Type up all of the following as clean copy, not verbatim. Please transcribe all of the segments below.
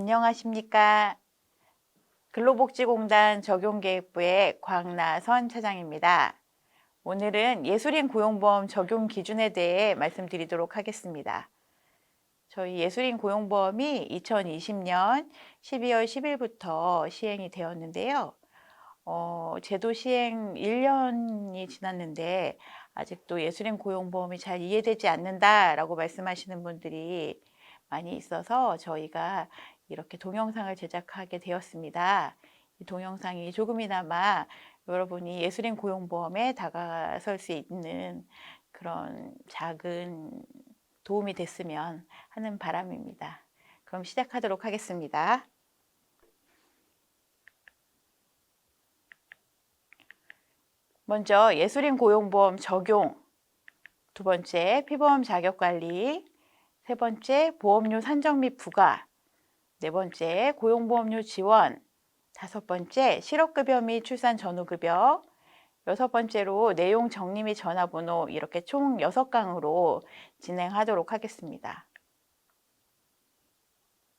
안녕하십니까. 근로복지공단 적용계획부의 광나선 차장입니다. 오늘은 예술인 고용보험 적용 기준에 대해 말씀드리도록 하겠습니다. 저희 예술인 고용보험이 2020년 12월 10일부터 시행이 되었는데요. 제도 시행 1년이 지났는데 아직도 예술인 고용보험이 잘 이해되지 않는다라고 말씀하시는 분들이 많이 있어서 저희가 이렇게 동영상을 제작하게 되었습니다. 이 동영상이 조금이나마 여러분이 예술인 고용보험에 다가설 수 있는 그런 작은 도움이 됐으면 하는 바람입니다. 그럼 시작하도록 하겠습니다. 먼저 예술인 고용보험 적용, 두 번째 피보험 자격관리, 세 번째 보험료 산정 및 부과, 네 번째 고용보험료 지원, 다섯 번째 실업급여 및 출산 전후급여, 여섯 번째로 내용 정리 및 전화번호, 이렇게 총 6강으로 진행하도록 하겠습니다.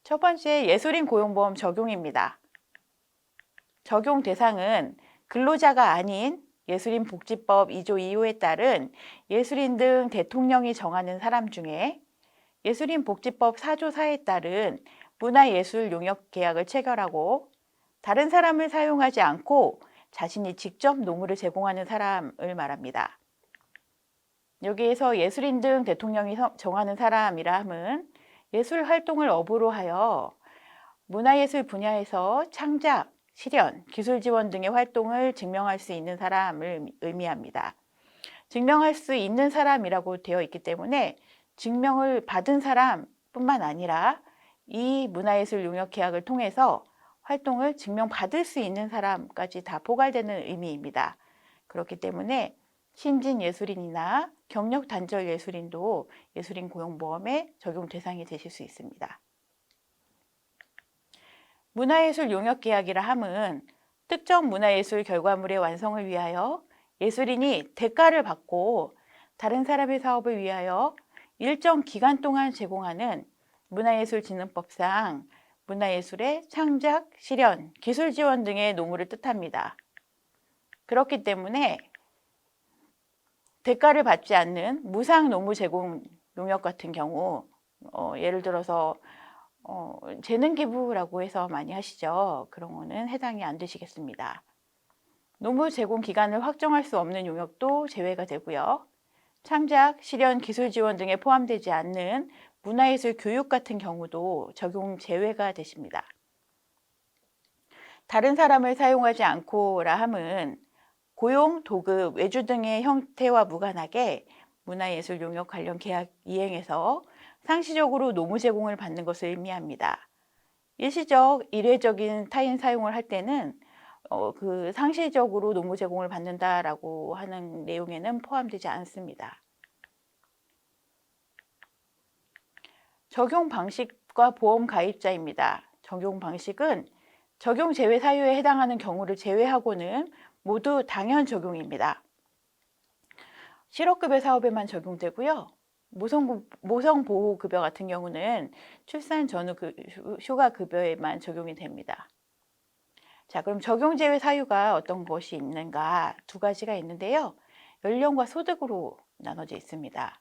첫 번째 예술인 고용보험 적용입니다. 적용 대상은 근로자가 아닌 예술인 복지법 2조 2호에 따른 예술인 등 대통령이 정하는 사람 중에 예술인 복지법 4조 4에 따른 문화예술 용역 계약을 체결하고 다른 사람을 사용하지 않고 자신이 직접 노무를 제공하는 사람을 말합니다. 여기에서 예술인 등 대통령이 정하는 사람이라 함은 예술 활동을 업으로 하여 문화예술 분야에서 창작, 실현, 기술 지원 등의 활동을 증명할 수 있는 사람을 의미합니다. 증명할 수 있는 사람이라고 되어 있기 때문에 증명을 받은 사람뿐만 아니라 이 문화예술 용역 계약을 통해서 활동을 증명받을 수 있는 사람까지 다 포괄되는 의미입니다. 그렇기 때문에 신진 예술인이나 경력 단절 예술인도 예술인 고용보험의 적용 대상이 되실 수 있습니다. 문화예술 용역 계약이라 함은 특정 문화예술 결과물의 완성을 위하여 예술인이 대가를 받고 다른 사람의 사업을 위하여 일정 기간 동안 제공하는 문화예술진흥법상 문화예술의 창작, 실현, 기술 지원 등의 노무를 뜻합니다. 그렇기 때문에 대가를 받지 않는 무상 노무 제공 용역 같은 경우 예를 들어서 재능 기부라고 해서 많이 하시죠. 그런 거는 해당이 안 되시겠습니다. 노무 제공 기간을 확정할 수 없는 용역도 제외가 되고요. 창작, 실현, 기술 지원 등에 포함되지 않는 문화예술 교육 같은 경우도 적용 제외가 되십니다. 다른 사람을 사용하지 않고라 함은 고용, 도급, 외주 등의 형태와 무관하게 문화예술 용역 관련 계약 이행에서 상시적으로 노무 제공을 받는 것을 의미합니다. 일시적, 일회적인 타인 사용을 할 때는 그 상시적으로 노무 제공을 받는다라고 하는 내용에는 포함되지 않습니다. 적용 방식과 보험 가입자입니다. 적용 방식은 적용 제외 사유에 해당하는 경우를 제외하고는 모두 당연 적용입니다. 실업급여 사업에만 적용되고요. 모성보호급여 같은 경우는 출산 전후 휴가급여에만 적용이 됩니다. 자, 그럼 적용 제외 사유가 어떤 것이 있는가? 두 가지가 있는데요. 연령과 소득으로 나눠져 있습니다.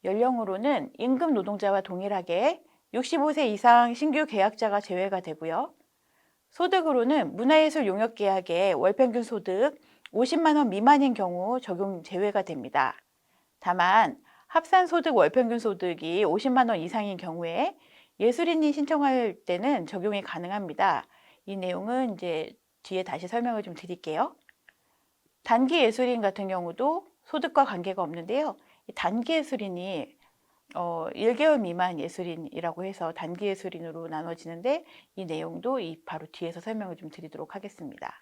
연령으로는 임금 노동자와 동일하게 65세 이상 신규 계약자가 제외가 되고요. 소득으로는 문화예술 용역 계약의 월평균 소득 50만 원 미만인 경우 적용 제외가 됩니다. 다만 합산 소득 월평균 소득이 50만 원 이상인 경우에 예술인이 신청할 때는 적용이 가능합니다. 이 내용은 이제 뒤에 다시 설명을 좀 드릴게요. 단기 예술인 같은 경우도 소득과 관계가 없는데요. 단기 예술인이 1개월 미만 예술인이라고 해서 단기 예술인으로 나눠지는데 이 내용도 바로 뒤에서 설명을 좀 드리도록 하겠습니다.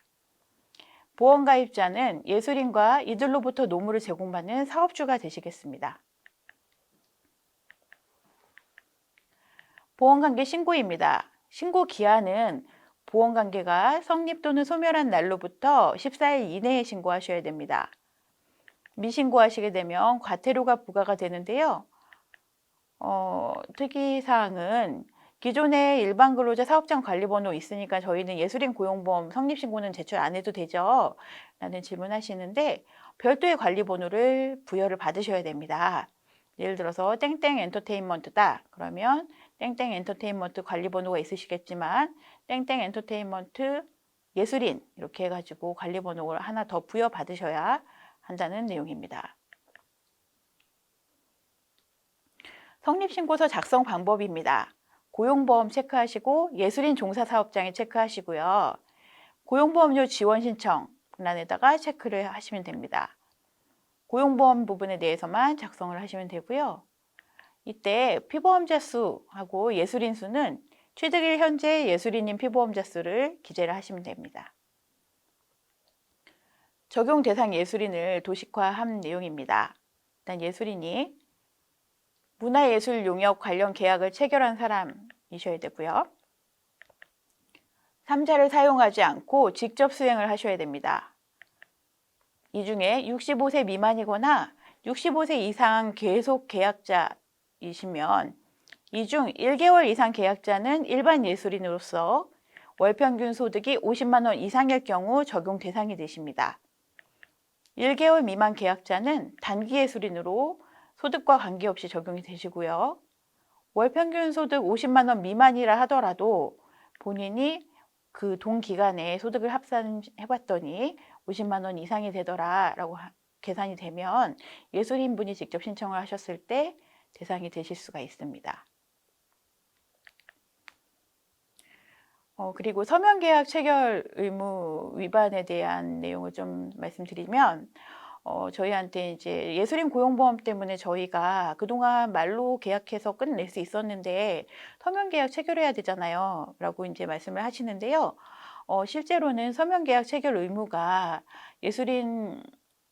보험가입자는 예술인과 이들로부터 노무를 제공받는 사업주가 되시겠습니다. 보험관계 신고입니다. 신고 기한은 보험관계가 성립 또는 소멸한 날로부터 14일 이내에 신고하셔야 됩니다. 미신고하시게 되면 과태료가 부과가 되는데요. 특이사항은 기존에 일반 근로자 사업장 관리번호 있으니까 저희는 예술인 고용보험 성립신고는 제출 안 해도 되죠? 라는 질문하시는데 별도의 관리번호를 부여를 받으셔야 됩니다. 예를 들어서 땡땡 엔터테인먼트다. 그러면 땡땡 엔터테인먼트 관리번호가 있으시겠지만 땡땡 엔터테인먼트 예술인 이렇게 해가지고 관리번호를 하나 더 부여받으셔야 한다는 내용입니다. 성립신고서 작성 방법입니다. 고용보험 체크하시고 예술인 종사사업장에 체크하시고요. 고용보험료 지원 신청欄에다가 체크를 하시면 됩니다. 고용보험 부분에 대해서만 작성을 하시면 되고요. 이때 피보험자 수하고 예술인 수는 취득일 현재 예술인인 피보험자 수를 기재를 하시면 됩니다. 적용 대상 예술인을 도식화한 내용입니다. 일단 예술인이 문화예술 용역 관련 계약을 체결한 사람이셔야 되고요. 3자를 사용하지 않고 직접 수행을 하셔야 됩니다. 이 중에 65세 미만이거나 65세 이상 계속 계약자이시면 이 중 1개월 이상 계약자는 일반 예술인으로서 월 평균 소득이 50만 원 이상일 경우 적용 대상이 되십니다. 1개월 미만 계약자는 단기 예술인으로 소득과 관계없이 적용이 되시고요. 월 평균 소득 50만 원 미만이라 하더라도 본인이 그 동기간에 소득을 합산해봤더니 50만 원 이상이 되더라라고 계산이 되면 예술인분이 직접 신청을 하셨을 때 대상이 되실 수가 있습니다. 그리고 서면계약 체결 의무 위반에 대한 내용을 좀 말씀드리면 저희한테 이제 예술인 고용보험 때문에 저희가 그동안 말로 계약해서 끝낼 수 있었는데 서면계약 체결해야 되잖아요 라고 이제 말씀을 하시는데요. 실제로는 서면계약 체결 의무가 예술인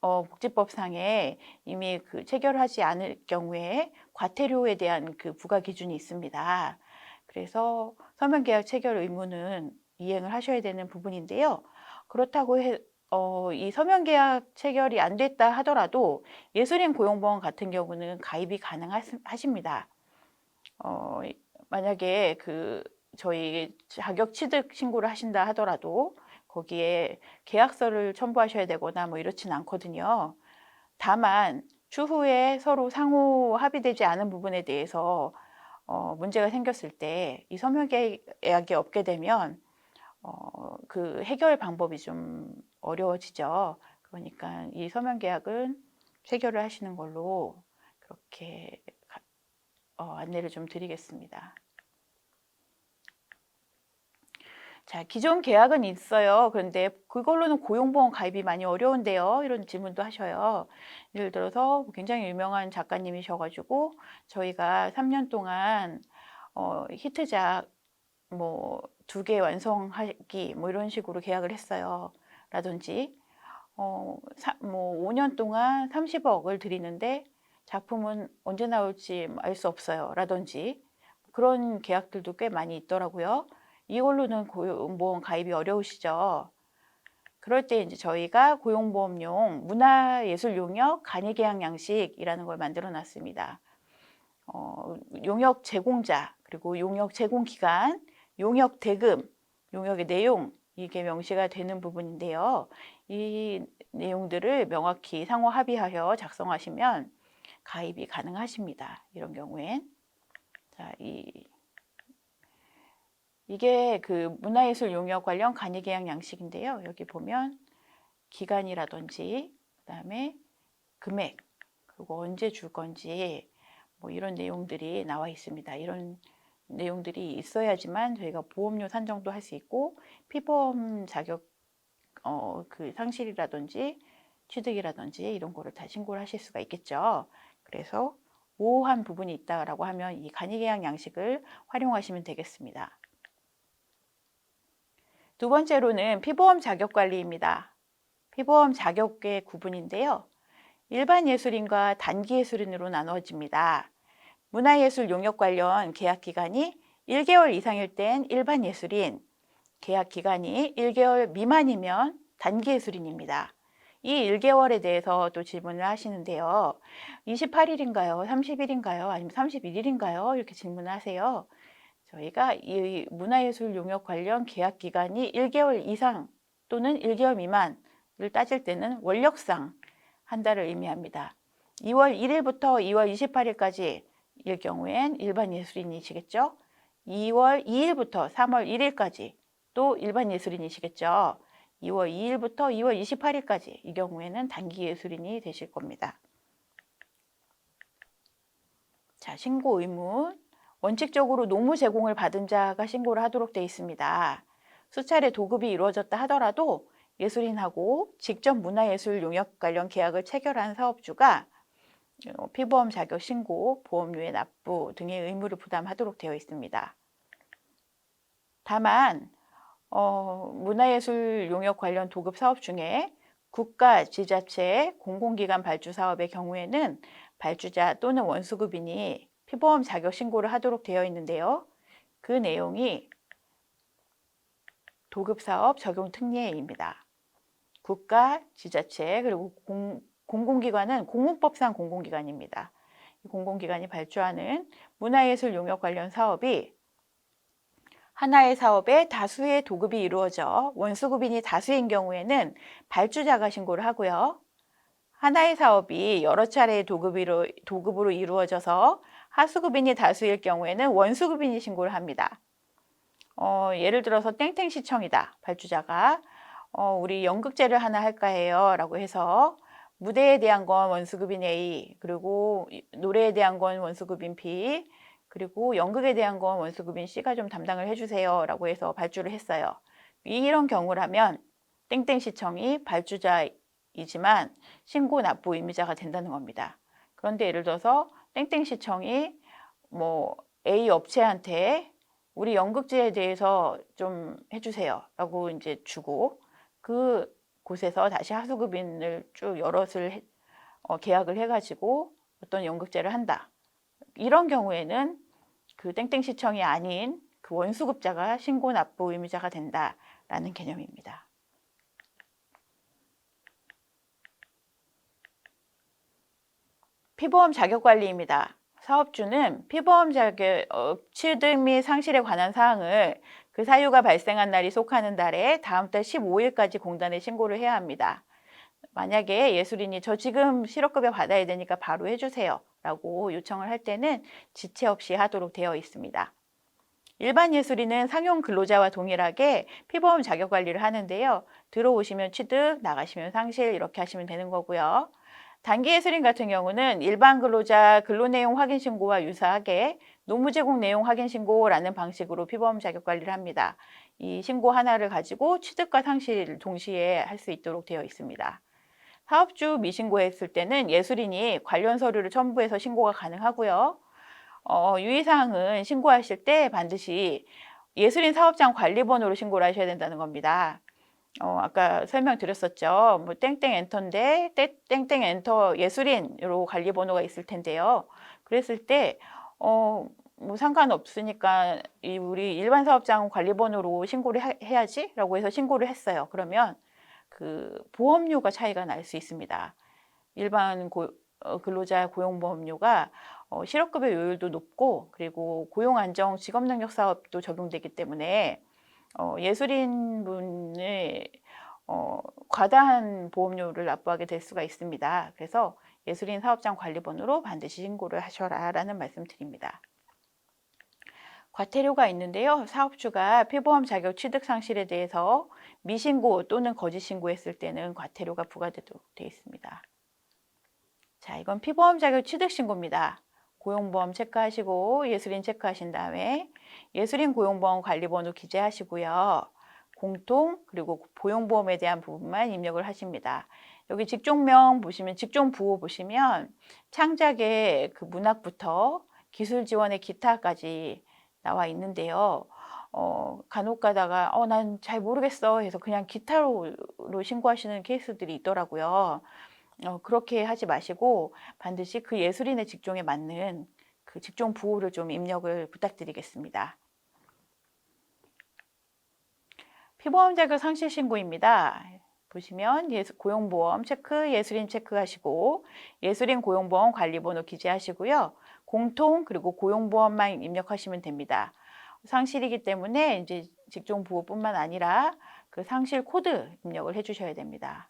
복지법상에 이미 그 체결하지 않을 경우에 과태료에 대한 그 부과 기준이 있습니다. 그래서 서면계약 체결 의무는 이행을 하셔야 되는 부분인데요. 그렇다고 이 서면계약 체결이 안 됐다 하더라도 예술인 고용보험 같은 경우는 가입이 가능하십니다. 만약에 저희 자격 취득 신고를 하신다 하더라도 거기에 계약서를 첨부하셔야 되거나 뭐 이렇진 않거든요. 다만 추후에 서로 상호 합의되지 않은 부분에 대해서 문제가 생겼을 때 이 서면계약이 없게 되면 그 해결 방법이 좀 어려워지죠. 그러니까 이 서면계약은 체결을 하시는 걸로 그렇게 안내를 좀 드리겠습니다. 자, 기존 계약은 있어요. 그런데 그걸로는 고용보험 가입이 많이 어려운데요. 이런 질문도 하셔요. 예를 들어서 굉장히 유명한 작가님이셔가지고 저희가 3년 동안 히트작 뭐 2개 완성하기 뭐 이런 식으로 계약을 했어요. 라든지 뭐 5년 동안 30억을 드리는데 작품은 언제 나올지 알 수 없어요. 라든지 그런 계약들도 꽤 많이 있더라고요. 이걸로는 고용보험 가입이 어려우시죠. 그럴 때 이제 저희가 고용보험용 문화예술용역 간이계약 양식이라는 걸 만들어 놨습니다. 용역 제공자, 그리고 용역 제공 기간, 용역 대금, 용역의 내용 이게 명시가 되는 부분인데요. 이 내용들을 명확히 상호 합의하여 작성하시면 가입이 가능하십니다. 이런 경우엔. 자, 이게 그 문화예술 용역 관련 간이계약 양식인데요. 여기 보면 기간이라든지 그다음에 금액 그리고 언제 줄 건지 뭐 이런 내용들이 나와 있습니다. 이런 내용들이 있어야지만 저희가 보험료 산정도 할 수 있고 피보험 자격 그 상실이라든지 취득이라든지 이런 거를 다 신고를 하실 수가 있겠죠. 그래서 모호한 부분이 있다라고 하면 이 간이계약 양식을 활용하시면 되겠습니다. 두 번째로는 피보험 자격 관리입니다. 피보험 자격의 구분인데요. 일반 예술인과 단기 예술인으로 나누어집니다. 문화예술 용역 관련 계약 기간이 1개월 이상일 땐 일반 예술인, 계약 기간이 1개월 미만이면 단기 예술인입니다. 이 1개월에 대해서 또 질문을 하시는데요. 28일인가요? 30일인가요? 아니면 31일인가요? 이렇게 질문을 하세요. 저희가 이 문화예술 용역 관련 계약 기간이 1개월 이상 또는 1개월 미만을 따질 때는 원력상 한 달을 의미합니다. 2월 1일부터 2월 28일까지 일 경우엔 일반 예술인이시겠죠. 2월 2일부터 3월 1일까지 또 일반 예술인이시겠죠. 2월 2일부터 2월 28일까지 이 경우에는 단기 예술인이 되실 겁니다. 자, 신고 의무. 원칙적으로 노무 제공을 받은 자가 신고를 하도록 되어 있습니다. 수차례 도급이 이루어졌다 하더라도 예술인하고 직접 문화예술 용역 관련 계약을 체결한 사업주가 피보험 자격 신고, 보험료의 납부 등의 의무를 부담하도록 되어 있습니다. 다만 문화예술 용역 관련 도급 사업 중에 국가, 지자체, 공공기관 발주 사업의 경우에는 발주자 또는 원수급인이 피보험 자격 신고를 하도록 되어 있는데요. 그 내용이 도급사업 적용 특례입니다. 국가, 지자체, 그리고 공공기관은 공무법상 공공기관입니다. 공공기관이 발주하는 문화예술 용역 관련 사업이 하나의 사업에 다수의 도급이 이루어져 원수급인이 다수인 경우에는 발주자가 신고를 하고요. 하나의 사업이 여러 차례의 도급으로 이루어져서 하수급인이 다수일 경우에는 원수급인이 신고를 합니다. 예를 들어서 땡땡시청이다. 발주자가 우리 연극제를 하나 할까 해요 라고 해서 무대에 대한 건 원수급인 A, 그리고 노래에 대한 건 원수급인 B, 그리고 연극에 대한 건 원수급인 C가 좀 담당을 해주세요 라고 해서 발주를 했어요. 이런 경우라면 땡땡시청이 발주자이지만 신고 납부 의무자가 된다는 겁니다. 그런데 예를 들어서 땡땡시청이 A 업체한테 우리 연극제에 대해서 좀 해주세요 라고 이제 주고 그 곳에서 다시 하수급인을 쭉 여럿을 계약을 해가지고 어떤 연극제를 한다. 이런 경우에는 그 땡땡시청이 아닌 그 원수급자가 신고 납부 의무자가 된다라는 개념입니다. 피보험 자격관리입니다. 사업주는 피보험 자격 취득 및 상실에 관한 사항을 그 사유가 발생한 날이 속하는 달에 다음 달 15일까지 공단에 신고를 해야 합니다. 만약에 예술인이 저 지금 실업급여 받아야 되니까 바로 해주세요 라고 요청을 할 때는 지체 없이 하도록 되어 있습니다. 일반 예술인은 상용 근로자와 동일하게 피보험 자격 관리를 하는데요. 들어오시면 취득, 나가시면 상실 이렇게 하시면 되는 거고요. 단기 예술인 같은 경우는 일반 근로자 근로내용 확인 신고와 유사하게 노무 제공 내용 확인 신고라는 방식으로 피보험 자격 관리를 합니다. 이 신고 하나를 가지고 취득과 상실을 동시에 할 수 있도록 되어 있습니다. 사업주 미신고했을 때는 예술인이 관련 서류를 첨부해서 신고가 가능하고요. 유의사항은 신고하실 때 반드시 예술인 사업장 관리번호로 신고를 하셔야 된다는 겁니다. 아까 설명드렸었죠. 뭐 땡땡 엔터인데 땡땡 엔터 예술인으로 관리번호가 있을 텐데요. 그랬을 때 뭐 상관없으니까 우리 일반 사업장 관리번호로 신고를 해야지라고 해서 신고를 했어요. 그러면 그 보험료가 차이가 날 수 있습니다. 일반 근로자 고용보험료가 실업급여 요율도 높고 그리고 고용안정 직업능력 사업도 적용되기 때문에 예술인분의 과다한 보험료를 납부하게 될 수가 있습니다. 그래서 예술인 사업장 관리번호로 반드시 신고를 하셔라 라는 말씀 드립니다. 과태료가 있는데요. 사업주가 피보험 자격 취득 상실에 대해서 미신고 또는 거짓 신고했을 때는 과태료가 부과되도록 되어 있습니다. 자, 이건 피보험 자격 취득 신고입니다. 고용보험 체크하시고 예술인 체크하신 다음에 예술인 고용보험 관리번호 기재하시고요. 공통 그리고 보용보험에 대한 부분만 입력을 하십니다. 여기 직종명 보시면 직종 부호 보시면 창작의 그 문학부터 기술 지원의 기타까지 나와 있는데요. 간혹 가다가 난 잘 모르겠어 해서 그냥 기타로 신고하시는 케이스들이 있더라고요. 그렇게 하지 마시고 반드시 그 예술인의 직종에 맞는 그 직종 부호를 좀 입력을 부탁드리겠습니다. 피보험 자격 상실 신고입니다. 보시면 고용보험 체크, 예술인 체크하시고 예술인 고용보험 관리번호 기재하시고요. 공통 그리고 고용보험만 입력하시면 됩니다. 상실이기 때문에 이제 직종 부호뿐만 아니라 그 상실 코드 입력을 해주셔야 됩니다.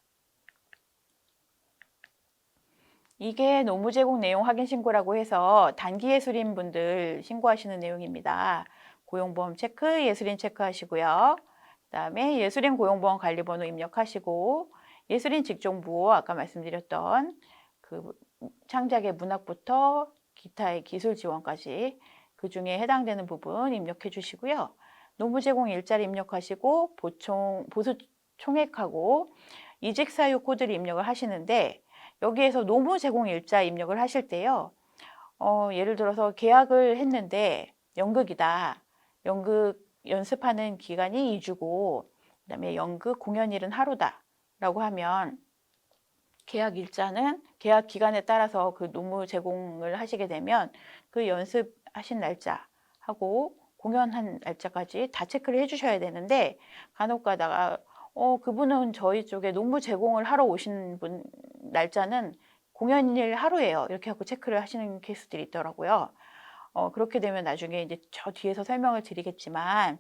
이게 노무 제공 내용 확인 신고라고 해서 단기 예술인 분들 신고하시는 내용입니다. 고용보험 체크, 예술인 체크하시고요. 그다음에 예술인 고용보험 관리번호 입력하시고 예술인 직종부호 아까 말씀드렸던 그 창작의 문학부터 기타의 기술 지원까지 그 중에 해당되는 부분 입력해 주시고요. 노무 제공 일자리 입력하시고 보수 총액하고 이직 사유 코드를 입력을 하시는데 여기에서 노무 제공 일자 입력을 하실 때요. 예를 들어서 계약을 했는데 연극이다. 연극 연습하는 기간이 2주고 그다음에 연극 공연일은 하루다. 라고 하면 계약 일자는 계약 기간에 따라서 그 노무 제공을 하시게 되면 그 연습하신 날짜하고 공연한 날짜까지 다 체크를 해주셔야 되는데 간혹 가다가 그분은 저희 쪽에 노무 제공을 하러 오신 분 날짜는 공연일 하루예요. 이렇게 하고 체크를 하시는 케이스들이 있더라고요. 그렇게 되면 나중에 이제 저 뒤에서 설명을 드리겠지만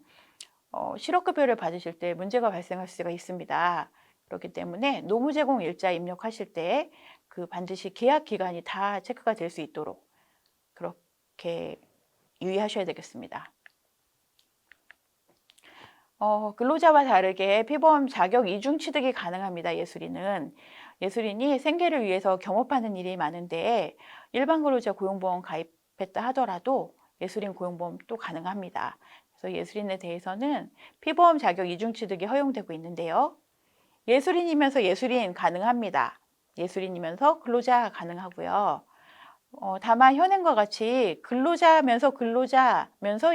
실업급여를 받으실 때 문제가 발생할 수가 있습니다. 그렇기 때문에 노무 제공 일자 입력하실 때 그 반드시 계약 기간이 다 체크가 될 수 있도록 그렇게 유의하셔야 되겠습니다. 근로자와 다르게 피보험 자격 이중 취득이 가능합니다. 예술인이 생계를 위해서 겸업하는 일이 많은데 일반 근로자 고용보험 가입했다 하더라도 예술인 고용보험 또 가능합니다. 그래서 예술인에 대해서는 피보험 자격 이중 취득이 허용되고 있는데요. 예술인이면서 예술인 가능합니다. 예술인이면서 근로자 가능하고요. 다만 현행과 같이 근로자면서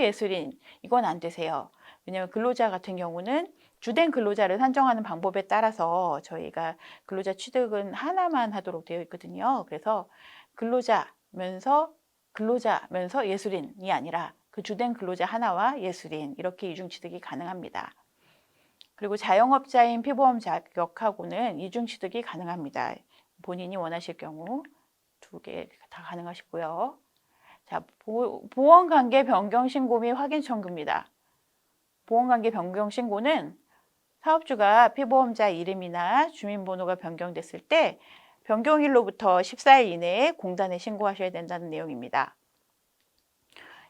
예술인 이건 안 되세요. 왜냐하면 근로자 같은 경우는 주된 근로자를 산정하는 방법에 따라서 저희가 근로자 취득은 하나만 하도록 되어 있거든요. 그래서 근로자면서 예술인이 아니라 그 주된 근로자 하나와 예술인 이렇게 이중 취득이 가능합니다. 그리고 자영업자인 피보험 자격하고는 이중 취득이 가능합니다. 본인이 원하실 경우 두 개 다 가능하시고요. 자, 보험관계 변경 신고 및 확인 청구입니다. 보험관계 변경 신고는 사업주가 피보험자 이름이나 주민번호가 변경됐을 때 변경일로부터 14일 이내에 공단에 신고하셔야 된다는 내용입니다.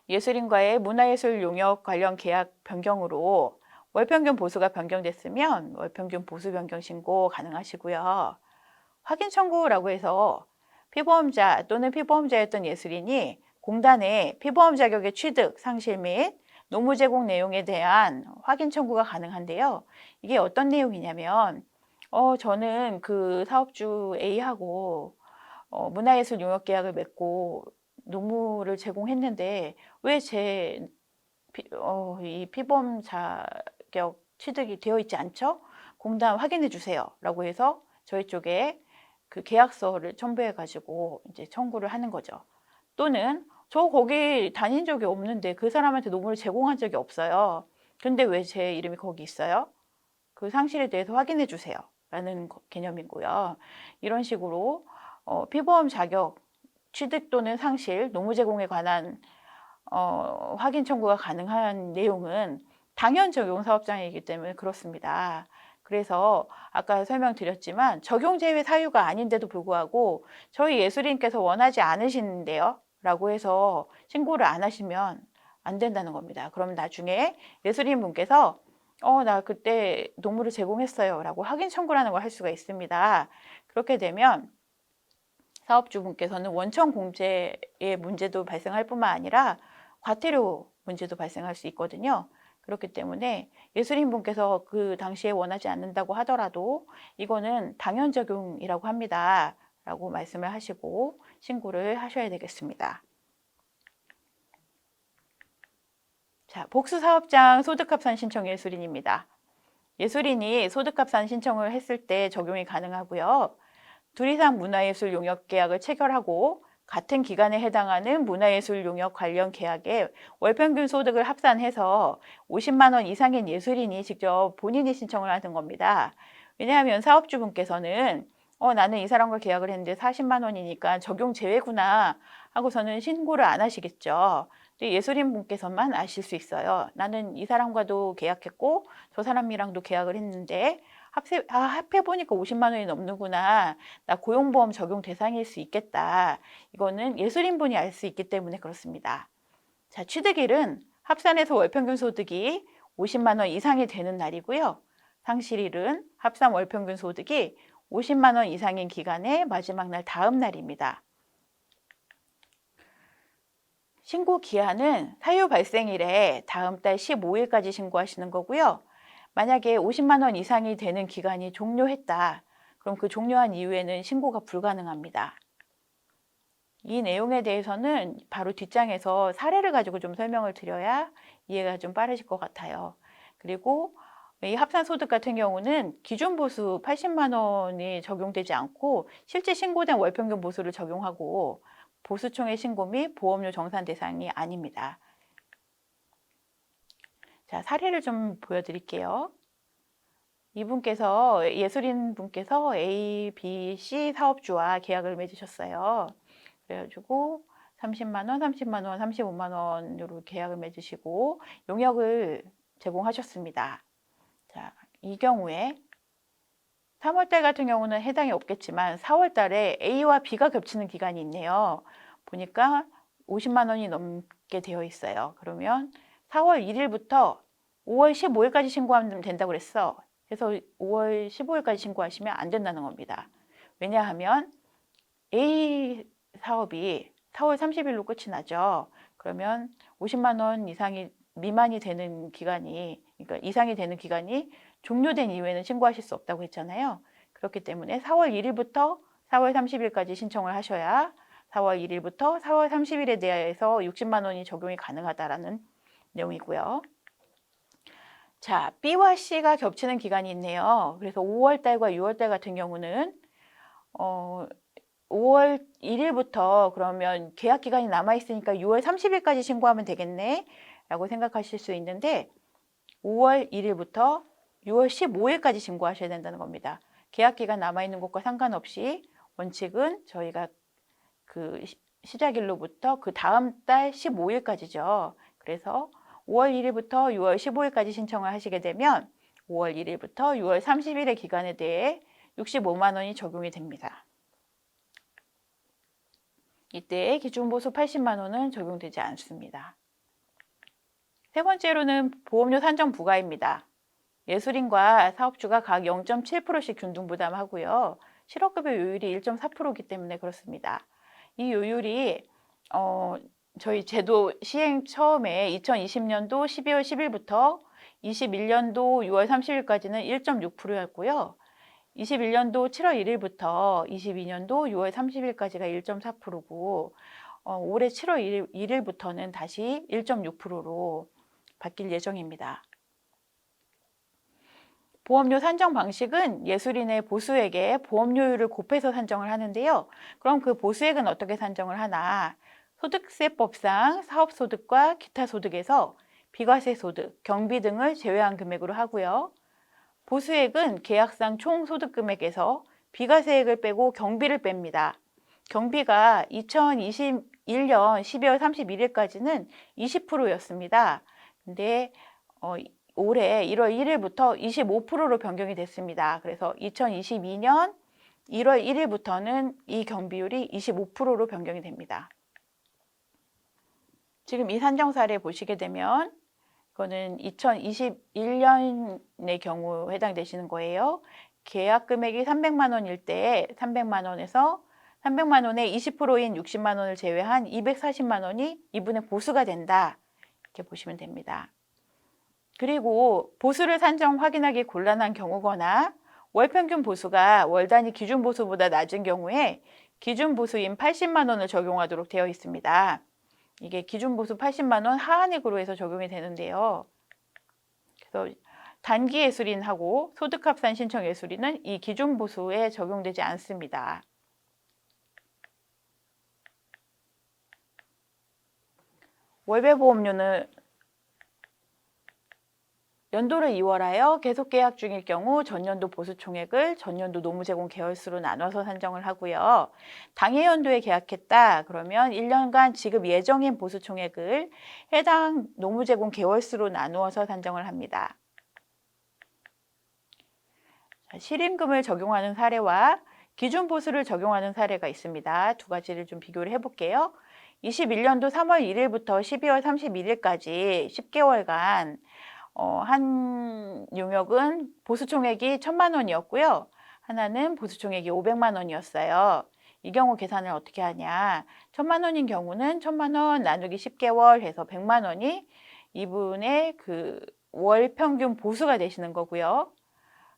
예술인과의 문화예술 용역 관련 계약 변경으로 월평균 보수가 변경됐으면 월평균 보수 변경 신고 가능하시고요. 확인 청구라고 해서 피보험자 또는 피보험자였던 예술인이 공단에 피보험 자격의 취득, 상실 및 노무 제공 내용에 대한 확인 청구가 가능한데요. 이게 어떤 내용이냐면 저는 그 사업주 A하고 문화예술 용역 계약을 맺고 노무를 제공했는데 왜 이 피보험 자격 취득이 되어 있지 않죠? 공단 확인해 주세요. 라고 해서 저희 쪽에 그 계약서를 첨부해 가지고 이제 청구를 하는 거죠. 또는 저 거기 다닌 적이 없는데 그 사람한테 노무를 제공한 적이 없어요. 근데 왜 제 이름이 거기 있어요? 그 상실에 대해서 확인해 주세요. 라는 개념이고요. 이런 식으로 피보험 자격 취득 또는 상실, 노무 제공에 관한 확인 청구가 가능한 내용은 당연 적용 사업장이기 때문에 그렇습니다. 그래서 아까 설명드렸지만 적용 제외 사유가 아닌데도 불구하고 저희 예술인께서 원하지 않으시는데요 라고 해서 신고를 안 하시면 안 된다는 겁니다. 그럼 나중에 예술인 분께서 나 그때 노무를 제공했어요 라고 확인 청구라는 걸 할 수가 있습니다. 그렇게 되면 사업주분께서는 원천 공제의 문제도 발생할 뿐만 아니라 과태료 문제도 발생할 수 있거든요. 그렇기 때문에 예술인분께서 그 당시에 원하지 않는다고 하더라도 이거는 당연 적용이라고 합니다. 라고 말씀을 하시고 신고를 하셔야 되겠습니다. 자, 복수사업장 소득합산 신청 예술인입니다. 예술인이 소득합산 신청을 했을 때 적용이 가능하고요. 둘 이상 문화예술 용역 계약을 체결하고 같은 기간에 해당하는 문화예술 용역 관련 계약에 월평균 소득을 합산해서 50만 원 이상인 예술인이 직접 본인이 신청을 하는 겁니다. 왜냐하면 사업주분께서는 나는 이 사람과 계약을 했는데 40만 원이니까 적용 제외구나 하고서는 신고를 안 하시겠죠. 근데 예술인 분께서만 아실 수 있어요. 나는 이 사람과도 계약했고 저 사람이랑도 계약을 했는데 합해보니까 50만 원이 넘는구나. 나 고용보험 적용 대상일 수 있겠다. 이거는 예술인 분이 알 수 있기 때문에 그렇습니다. 자, 취득일은 합산해서 월평균 소득이 50만 원 이상이 되는 날이고요. 상실일은 합산 월평균 소득이 50만 원 이상인 기간의 마지막 날 다음 날입니다. 신고 기한은 사유 발생일에 다음 달 15일까지 신고하시는 거고요. 만약에 50만 원 이상이 되는 기간이 종료했다. 그럼 그 종료한 이후에는 신고가 불가능합니다. 이 내용에 대해서는 바로 뒷장에서 사례를 가지고 좀 설명을 드려야 이해가 좀 빠르실 것 같아요. 그리고 이 합산소득 같은 경우는 기준 보수 80만 원이 적용되지 않고 실제 신고된 월평균 보수를 적용하고 보수총액 신고 및 보험료 정산 대상이 아닙니다. 자, 사례를 좀 보여드릴게요. 이분께서 예술인 분께서 A, B, C 사업주와 계약을 맺으셨어요. 그래가지고 30만 원, 30만 원, 35만 원으로 계약을 맺으시고 용역을 제공하셨습니다. 자, 이 경우에 3월달 같은 경우는 해당이 없겠지만 4월달에 A와 B가 겹치는 기간이 있네요. 보니까 50만 원이 넘게 되어 있어요. 그러면 4월 1일부터 5월 15일까지 신고하면 된다고 그랬어. 그래서 5월 15일까지 신고하시면 안 된다는 겁니다. 왜냐하면 A 사업이 4월 30일로 끝이 나죠. 그러면 50만 원 이상이 미만이 되는 기간이, 그러니까 이상이 되는 기간이 종료된 이후에는 신고하실 수 없다고 했잖아요. 그렇기 때문에 4월 1일부터 4월 30일까지 신청을 하셔야 4월 1일부터 4월 30일에 대해서 60만 원이 적용이 가능하다라는 내용이고요. 자, B와 C가 겹치는 기간이 있네요. 그래서 5월 달과 6월 달 같은 경우는 5월 1일부터 그러면 계약 기간이 남아 있으니까 6월 30일까지 신고하면 되겠네 라고 생각하실 수 있는데 5월 1일부터 6월 15일까지 신고하셔야 된다는 겁니다. 계약 기간 남아 있는 것과 상관없이 원칙은 저희가 그 시작일로부터 그 다음 달 15일까지죠. 그래서 5월 1일부터 6월 15일까지 신청을 하시게 되면 5월 1일부터 6월 30일의 기간에 대해 65만 원이 적용이 됩니다. 이때 기준보수 80만 원은 적용되지 않습니다. 세 번째로는 보험료 산정 부과입니다. 예술인과 사업주가 각 0.7%씩 균등 부담하고요. 실업급여 요율이 1.4%이기 때문에 그렇습니다. 이 요율이 저희 제도 시행 처음에 2020년도 12월 10일부터 21년도 6월 30일까지는 1.6%였고요. 21년도 7월 1일부터 22년도 6월 30일까지가 1.4%고 올해 7월 1일부터는 다시 1.6%로 바뀔 예정입니다. 보험료 산정 방식은 예술인의 보수액에 보험료율을 곱해서 산정을 하는데요. 그럼 그 보수액은 어떻게 산정을 하나? 소득세법상 사업소득과 기타 소득에서 비과세 소득, 경비 등을 제외한 금액으로 하고요. 보수액은 계약상 총 소득 금액에서 비과세액을 빼고 경비를 뺍니다. 경비가 2021년 12월 31일까지는 20%였습니다. 근데 올해 1월 1일부터 25%로 변경이 됐습니다. 그래서 2022년 1월 1일부터는 이 경비율이 25%로 변경이 됩니다. 지금 이 산정 사례 보시게 되면 이거는 2021년의 경우 해당되시는 거예요. 계약 금액이 300만 원일 때 300만 원에서 300만 원의 20%인 60만 원을 제외한 240만 원이 이분의 보수가 된다. 이렇게 보시면 됩니다. 그리고 보수를 산정 확인하기 곤란한 경우거나 월평균 보수가 월 단위 기준 보수보다 낮은 경우에 기준 보수인 80만 원을 적용하도록 되어 있습니다. 이게 기준 보수 80만 원 하한액으로 해서 적용이 되는데요. 그래서 단기 예술인하고 소득합산 신청 예술인은 이 기준 보수에 적용되지 않습니다. 월배보험료는 연도를 2월하여 계속 계약 중일 경우 전년도 보수 총액을 전년도 노무 제공 계열수로 나눠서 산정을 하고요. 당해 연도에 계약했다 그러면 1년간 지급 예정인 보수 총액을 해당 노무 제공 계열수로 나누어서 산정을 합니다. 실임금을 적용하는 사례와 기준 보수를 적용하는 사례가 있습니다. 두 가지를 좀 비교를 해볼게요. 21년도 3월 1일부터 12월 31일까지 10개월간 한 용역은 보수 총액이 1,000만 원이었고요. 하나는 보수 총액이 500만 원이었어요. 이 경우 계산을 어떻게 하냐. 1,000만 원인 경우는 1,000만 원 나누기 10개월 해서 100만 원이 이분의 그 월 평균 보수가 되시는 거고요.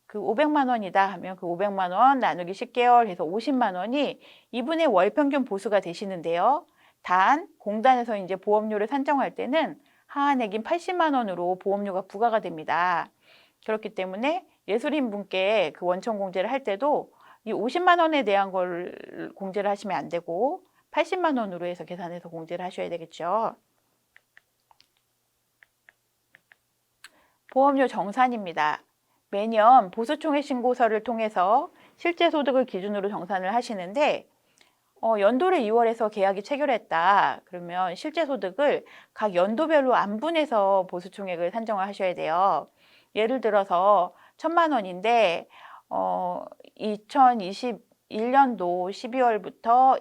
그 500만 원이다 하면 그 500만 원 나누기 10개월 해서 50만 원이 이분의 월 평균 보수가 되시는데요. 단 공단에서 이제 보험료를 산정할 때는 하한액인 80만 원으로 보험료가 부과가 됩니다. 그렇기 때문에 예술인 분께 그 원천 공제를 할 때도 이 50만 원에 대한 걸 공제를 하시면 안 되고 80만 원으로 해서 계산해서 공제를 하셔야 되겠죠. 보험료 정산입니다. 매년 보수총액 신고서를 통해서 실제 소득을 기준으로 정산을 하시는데 연도를 2월에서 계약이 체결했다. 그러면 실제 소득을 각 연도별로 안분해서 보수총액을 산정을 하셔야 돼요. 예를 들어서 1,000만 원인데 2021년도 12월 1일부터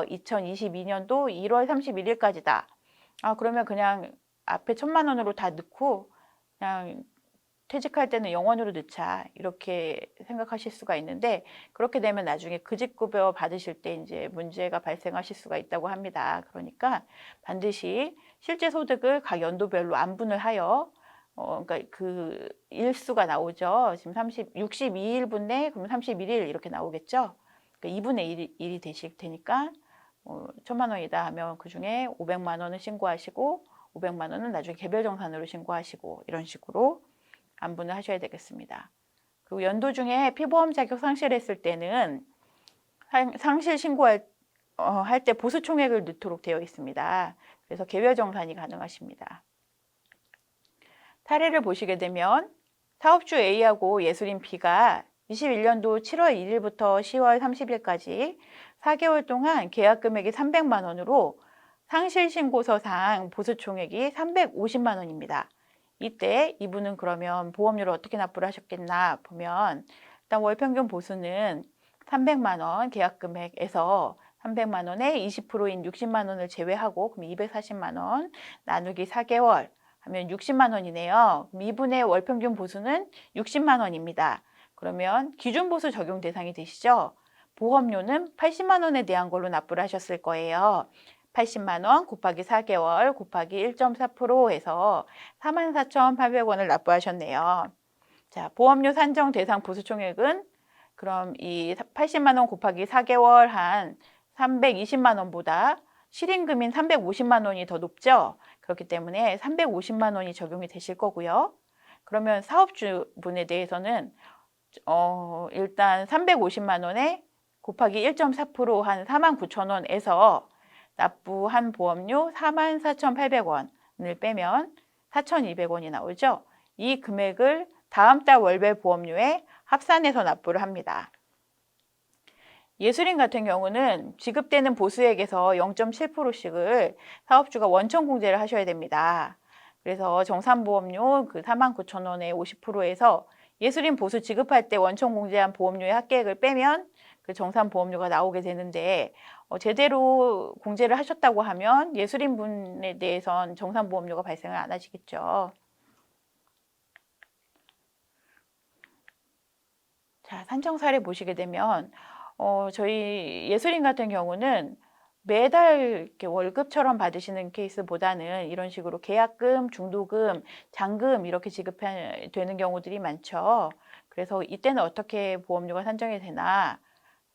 2022년도 1월 31일까지다. 그러면 그냥 앞에 1,000만 원으로 다 넣고 그냥 퇴직할 때는 영원으로 넣자 이렇게 생각하실 수가 있는데 그렇게 되면 나중에 그직급여 받으실 때 이제 문제가 발생하실 수가 있다고 합니다. 그러니까 반드시 실제 소득을 각 연도별로 안분을 하여 그러니까 그 일수가 나오죠. 지금 62일분에 그러면 31일 이렇게 나오겠죠. 그러니까 2분의 1이 되실 테니까 1,000만 원이다 하면 그중에 500만 원을 신고하시고 500만 원은 나중에 개별정산으로 신고하시고 이런 식으로 안분을 하셔야 되겠습니다. 그리고 연도 중에 피보험 자격 상실했을 때는 상실 신고할 할 때 보수 총액을 넣도록 되어 있습니다. 그래서 개별 정산이 가능하십니다. 사례를 보시게 되면 사업주 A하고 예술인 B가 21년도 7월 1일부터 10월 30일까지 4개월 동안 계약 금액이 300만 원으로 상실 신고서상 보수 총액이 350만 원입니다. 이때 이분은 그러면 보험료를 어떻게 납부를 하셨겠나 보면 일단 월 평균 보수는 300만 원 계약 금액에서 300만 원에 20%인 60만 원을 제외하고 그럼 240만 원 나누기 4개월 하면 60만 원이네요. 그럼 이분의 월 평균 보수는 60만 원입니다. 그러면 기준 보수 적용 대상이 되시죠? 보험료는 80만 원에 대한 걸로 납부를 하셨을 거예요. 80만 원 곱하기 4개월 곱하기 1.4% 해서 44,800원을 납부하셨네요. 자, 보험료 산정 대상 보수 총액은 그럼 이 80만 원 곱하기 4개월 한 320만 원보다 실인금인 350만 원이 더 높죠. 그렇기 때문에 350만 원이 적용이 되실 거고요. 그러면 사업주분에 대해서는 일단 350만 원에 곱하기 1.4% 한 49,000원에서 납부한 보험료 44,800원을 빼면 4,200원이 나오죠. 이 금액을 다음 달 월별 보험료에 합산해서 납부를 합니다. 예술인 같은 경우는 지급되는 보수액에서 0.7%씩을 사업주가 원천 공제를 하셔야 됩니다. 그래서 정산보험료 그 49,000원에 50%에서 예술인 보수 지급할 때 원천 공제한 보험료의 합계액을 빼면 그 정산보험료가 나오게 되는데 제대로 공제를 하셨다고 하면 예술인 분에 대해선 정산보험료가 발생을 안 하시겠죠. 자, 산정 사례 보시게 되면 저희 예술인 같은 경우는 매달 이렇게 월급처럼 받으시는 케이스보다는 이런 식으로 계약금, 중도금, 잔금 이렇게 지급되는 경우들이 많죠. 그래서 이때는 어떻게 보험료가 산정이 되나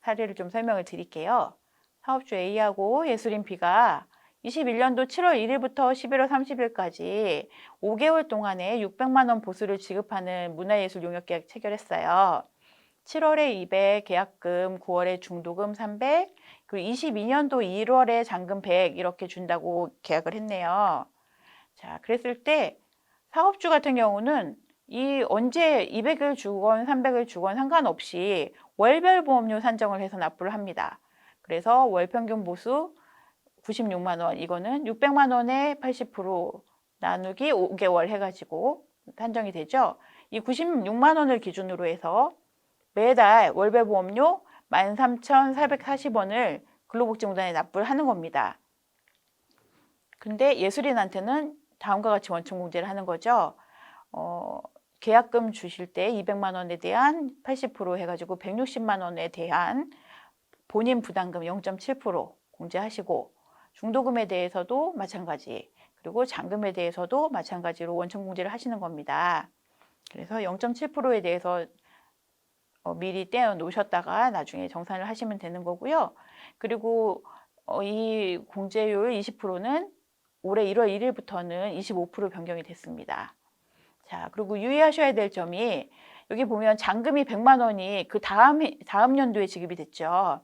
사례를 좀 설명을 드릴게요. 사업주 A하고 예술인 B가 21년도 7월 1일부터 11월 30일까지 5개월 동안에 600만 원 보수를 지급하는 문화예술 용역 계약 체결했어요. 7월에 200 계약금, 9월에 중도금 300, 그리고 22년도 1월에 잔금 100 이렇게 준다고 계약을 했네요. 자, 그랬을 때 사업주 같은 경우는 이 언제 200을 주건 300을 주건 상관없이 월별 보험료 산정을 해서 납부를 합니다. 그래서 월 평균 보수 96만 원, 이거는 600만 원에 80% 나누기 5개월 해가지고 산정이 되죠. 이 96만 원을 기준으로 해서 매달 월별 보험료 13,440원을 근로복지공단에 납부를 하는 겁니다. 근데 예술인한테는 다음과 같이 원천공제를 하는 거죠. 계약금 주실 때 200만 원에 대한 80% 해가지고 160만 원에 대한 본인 부담금 0.7% 공제하시고, 중도금에 대해서도 마찬가지, 그리고 잔금에 대해서도 마찬가지로 원천공제를 하시는 겁니다. 그래서 0.7%에 대해서 미리 떼어 놓으셨다가 나중에 정산을 하시면 되는 거고요. 그리고 이 공제율 20%는 올해 1월 1일부터는 25% 변경이 됐습니다. 자, 그리고 유의하셔야 될 점이, 여기 보면 잔금이 100만 원이 그 다음 연도에 지급이 됐죠.